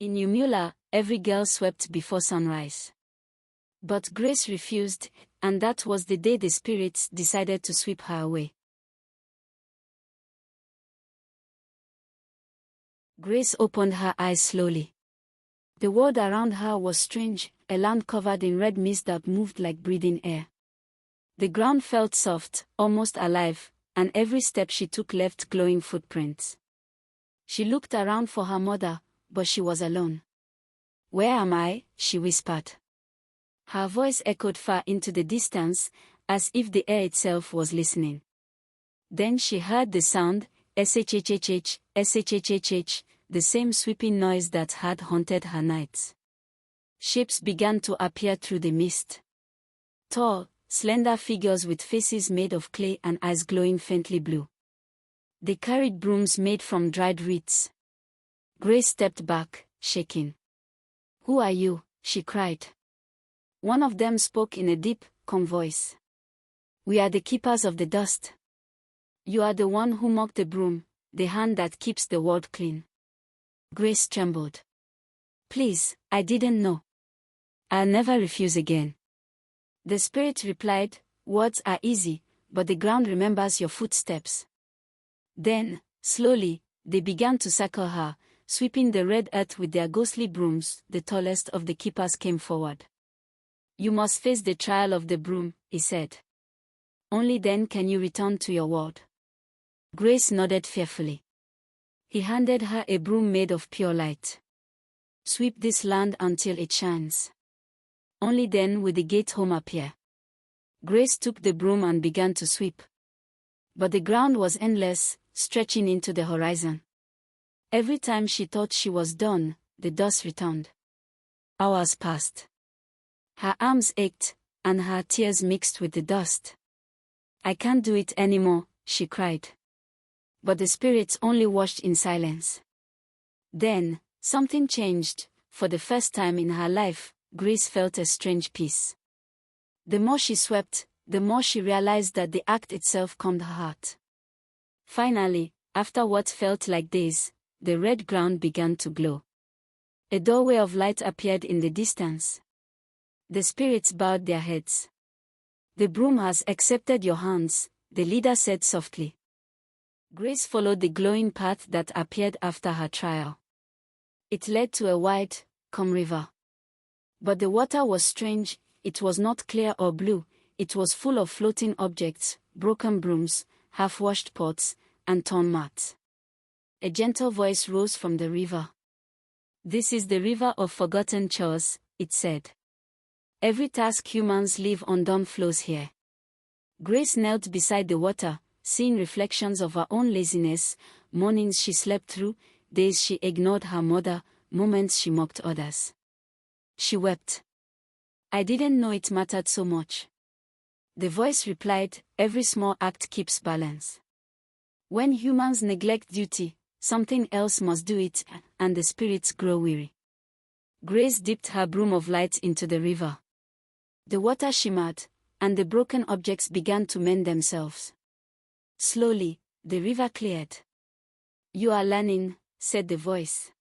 In Umuola, every girl swept before sunrise. But Grace refused, and that was the day the spirits decided to sweep her away. Grace opened her eyes slowly. The world around her was strange, a land covered in red mist that moved like breathing air. The ground felt soft, almost alive, and every step she took left glowing footprints. She looked around for her mother, but she was alone. "Where am I?" she whispered. Her voice echoed far into the distance, as if the air itself was listening. Then she heard the sound, shhhh, shhhh, the same sweeping noise that had haunted her nights. Shapes began to appear through the mist. Tall, slender figures with faces made of clay and eyes glowing faintly blue. They carried brooms made from dried reeds. Grace stepped back, shaking. "Who are you?" she cried. One of them spoke in a deep, calm voice. "We are the keepers of the dust. You are the one who mocked the broom, the hand that keeps the world clean." Grace trembled. "Please, I didn't know. I'll never refuse again." The spirit replied, "Words are easy, but the ground remembers your footsteps." Then, slowly, they began to circle her, sweeping the red earth with their ghostly brooms. The tallest of the keepers came forward. "You must face the trial of the broom," he said. "Only then can you return to your world." Grace nodded fearfully. He handed her a broom made of pure light. "Sweep this land until it shines. Only then will the gate home appear." Grace took the broom and began to sweep. But the ground was endless, stretching into the horizon. Every time she thought she was done, the dust returned. Hours passed. Her arms ached, and her tears mixed with the dust. "I can't do it anymore," she cried. But the spirits only watched in silence. Then, something changed. For the first time in her life, Grace felt a strange peace. The more she swept, the more she realized that the act itself calmed her heart. Finally, after what felt like days, the red ground began to glow. A doorway of light appeared in the distance. The spirits bowed their heads. "The broom has accepted your hands," the leader said softly. Grace followed the glowing path that appeared after her trial. It led to a wide, calm river. But the water was strange. It was not clear or blue. It was full of floating objects, broken brooms, half-washed pots, and torn mats. A gentle voice rose from the river. "This is the river of forgotten chores," it said. "Every task humans leave undone flows here." Grace knelt beside the water, seeing reflections of her own laziness, mornings she slept through, days she ignored her mother, moments she mocked others. She wept. "I didn't know it mattered so much." The voice replied, "Every small act keeps balance. When humans neglect duty, something else must do it, and the spirits grow weary." Grace dipped her broom of light into the river. The water shimmered, and the broken objects began to mend themselves. Slowly, the river cleared. "You are learning," said the voice.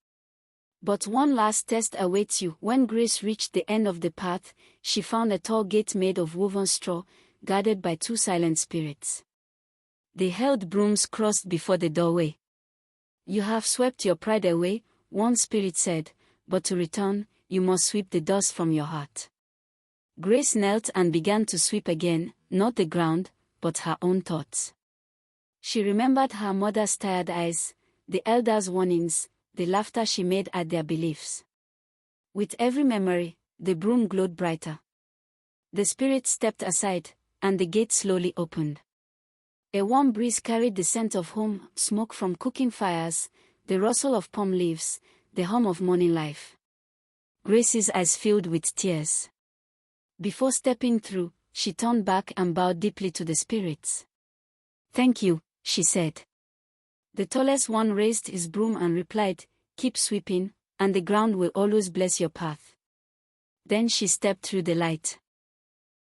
"But one last test awaits you." When Grace reached the end of the path, she found a tall gate made of woven straw, guarded by two silent spirits. They held brooms crossed before the doorway. "You have swept your pride away," one spirit said, "but to return, you must sweep the dust from your heart." Grace knelt and began to sweep again, not the ground, but her own thoughts. She remembered her mother's tired eyes, the elders' warnings, the laughter she made at their beliefs. With every memory, the broom glowed brighter. The spirit stepped aside, and the gate slowly opened. A warm breeze carried the scent of home, smoke from cooking fires, the rustle of palm leaves, the hum of morning life. Grace's eyes filled with tears. Before stepping through, she turned back and bowed deeply to the spirits. "Thank you," she said. The tallest one raised his broom and replied, "Keep sweeping, and the ground will always bless your path." Then she stepped through the light.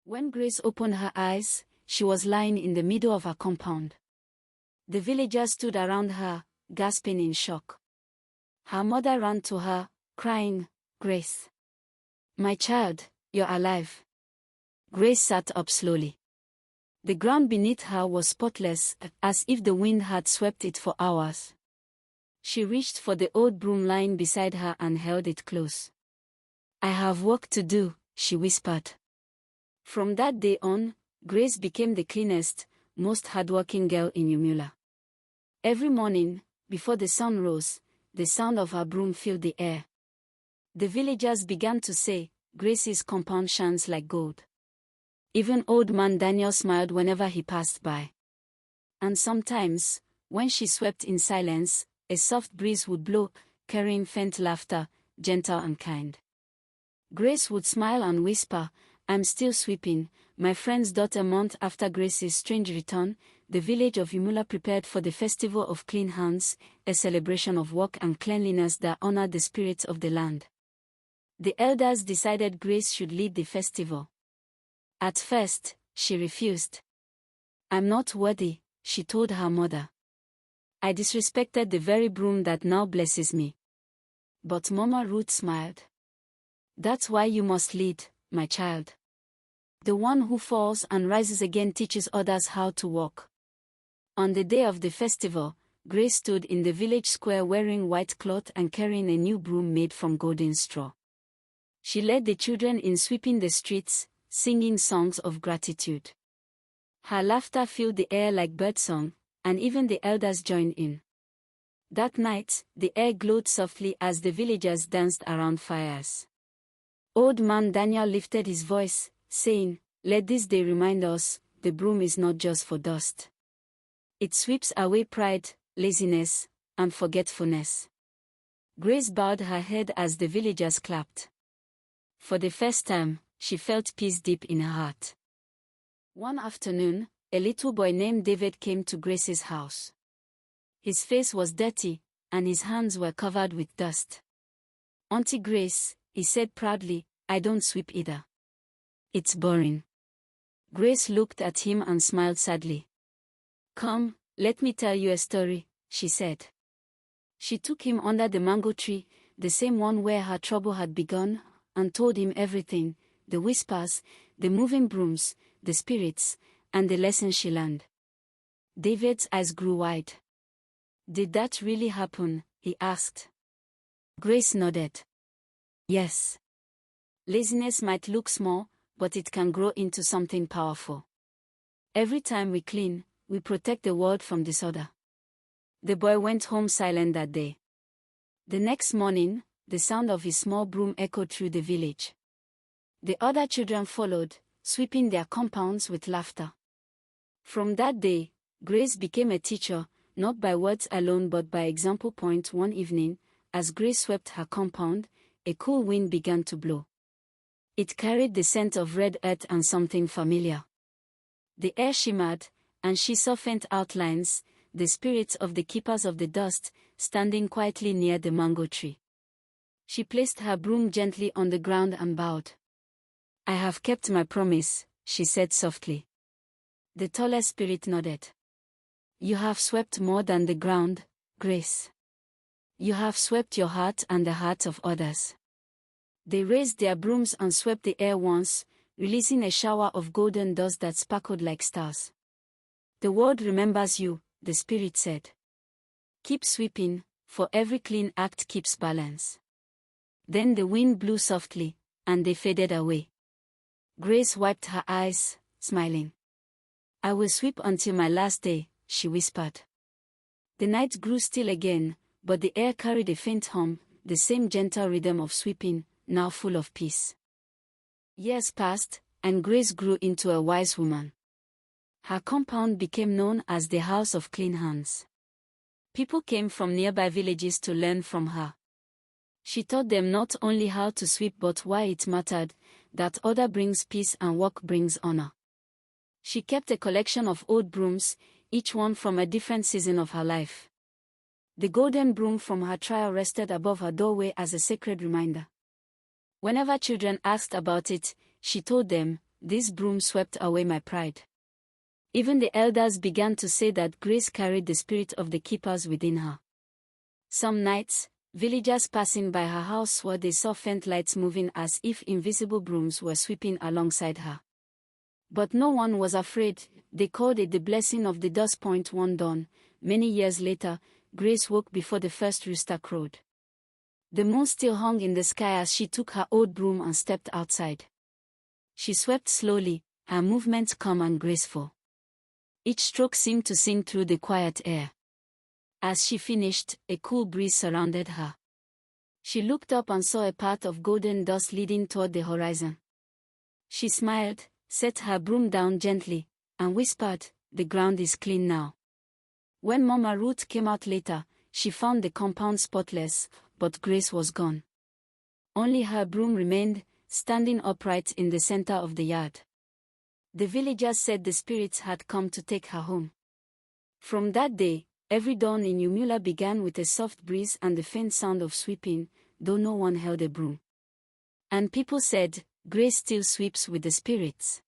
When Grace opened her eyes, she was lying in the middle of her compound. The villagers stood around her, gasping in shock. Her mother ran to her, crying, "Grace. My child, you're alive." Grace sat up slowly. The ground beneath her was spotless, as if the wind had swept it for hours. She reached for the old broom lying beside her and held it close. "I have work to do," she whispered. From that day on, Grace became the cleanest, most hardworking girl in Umuola. Every morning, before the sun rose, the sound of her broom filled the air. The villagers began to say, "Grace's compound shines like gold." Even old man Daniel smiled whenever he passed by. And sometimes, when she swept in silence, a soft breeze would blow, carrying faint laughter, gentle and kind. Grace would smile and whisper, "I'm still sweeping." My friend's daughter. A month after Grace's strange return, the village of Umuola prepared for the Festival of Clean Hands, a celebration of work and cleanliness that honored the spirits of the land. The elders decided Grace should lead the festival. At first, she refused. "I'm not worthy," she told her mother. "I disrespected the very broom that now blesses me." But Mama Ruth smiled. "That's why you must lead, my child. The one who falls and rises again teaches others how to walk." On the day of the festival, Grace stood in the village square wearing white cloth and carrying a new broom made from golden straw. She led the children in sweeping the streets, singing songs of gratitude. Her laughter filled the air like birdsong, and even the elders joined in. That night, the air glowed softly as the villagers danced around fires. Old man Daniel lifted his voice, saying, "Let this day remind us, the broom is not just for dust. It sweeps away pride, laziness, and forgetfulness." Grace bowed her head as the villagers clapped. For the first time, she felt peace deep in her heart. One afternoon, a little boy named David came to Grace's house. His face was dirty, and his hands were covered with dust. "Auntie Grace," he said proudly, "I don't sweep either. It's boring." Grace looked at him and smiled sadly. "Come, let me tell you a story," she said. She took him under the mango tree, the same one where her trouble had begun, and told him everything, the whispers, the moving brooms, the spirits, and the lessons she learned. David's eyes grew wide. "Did that really happen?" he asked. Grace nodded. "Yes. Laziness might look small, but it can grow into something powerful. Every time we clean, we protect the world from disorder." The boy went home silent that day. The next morning, the sound of his small broom echoed through the village. The other children followed, sweeping their compounds with laughter. From that day, Grace became a teacher, not by words alone but by example. One evening, as Grace swept her compound, a cool wind began to blow. It carried the scent of red earth and something familiar. The air shimmered, and she saw faint outlines, the spirits of the keepers of the dust, standing quietly near the mango tree. She placed her broom gently on the ground and bowed. "I have kept my promise," she said softly. The tallest spirit nodded. "You have swept more than the ground, Grace. You have swept your heart and the heart of others." They raised their brooms and swept the air once, releasing a shower of golden dust that sparkled like stars. "The world remembers you," the spirit said. "Keep sweeping, for every clean act keeps balance." Then the wind blew softly, and they faded away. Grace wiped her eyes, smiling. "I will sweep until my last day," she whispered. The night grew still again, but the air carried a faint hum, the same gentle rhythm of sweeping, now full of peace. Years passed, and Grace grew into a wise woman. Her compound became known as the House of Clean Hands. People came from nearby villages to learn from her. She taught them not only how to sweep but why it mattered, that order brings peace and work brings honor. She kept a collection of old brooms, each one from a different season of her life. The golden broom from her trial rested above her doorway as a sacred reminder. Whenever children asked about it, she told them, "This broom swept away my pride." Even the elders began to say that Grace carried the spirit of the keepers within her. Some nights, Villagers passing by her house swore they saw faint lights moving as if invisible brooms were sweeping alongside her. But no one was afraid. They called it the blessing of the dusk point. One dawn, many years later, Grace woke before the first rooster crowed. The moon still hung in the sky as she took her old broom and stepped outside. She swept slowly, her movements calm and graceful. Each stroke seemed to sing through the quiet air. As she finished, a cool breeze surrounded her. She looked up and saw a path of golden dust leading toward the horizon. She smiled, set her broom down gently, and whispered, "The ground is clean now." When Mama Ruth came out later, she found the compound spotless, but Grace was gone. Only her broom remained, standing upright in the center of the yard. The villagers said the spirits had come to take her home. From that day, every dawn in Umuola began with a soft breeze and the faint sound of sweeping, though no one held a broom. And people said, "Grace still sweeps with the spirits."